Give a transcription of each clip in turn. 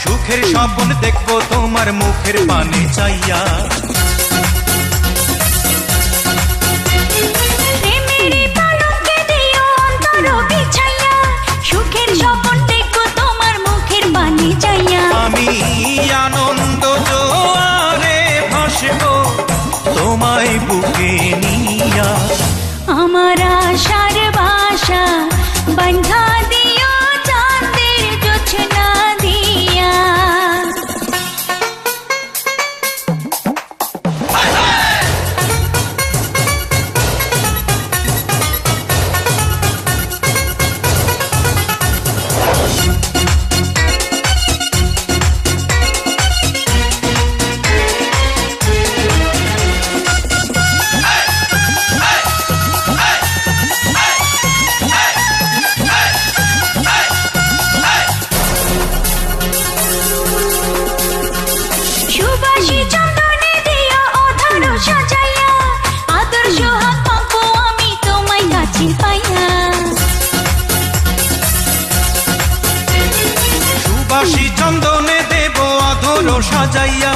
সুখের স্বপ্ন দেখবো তোমার মুখের পানে চাইয়া। প্রেমের পালকে দিও অন্তর বিছাইয়া, সুখের স্বপ্ন দেখবো তোমার মুখের পানে চাইয়া। আমি আনন্দ জোয়ারে ভাসবো তোমায় বুকে নিয়া। আমার আশার ভাষা বন্ধা দিও চাঁদের জোছনা দিয়া। সুবাসী চন্দনে দিও অধর সাজাইয়া, আদর সোহাগ পাবো আমি তোমায় কাছে পাইয়া। সুবাসী চন্দনে দেব আদর সাজাইয়া,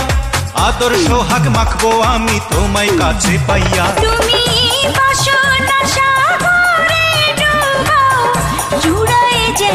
আদর সোহাগ মাখবো আমি তোমায় কাছে পাইয়া। তুমি বাসনা সাগরে ডুবাও, জুড়ায় যে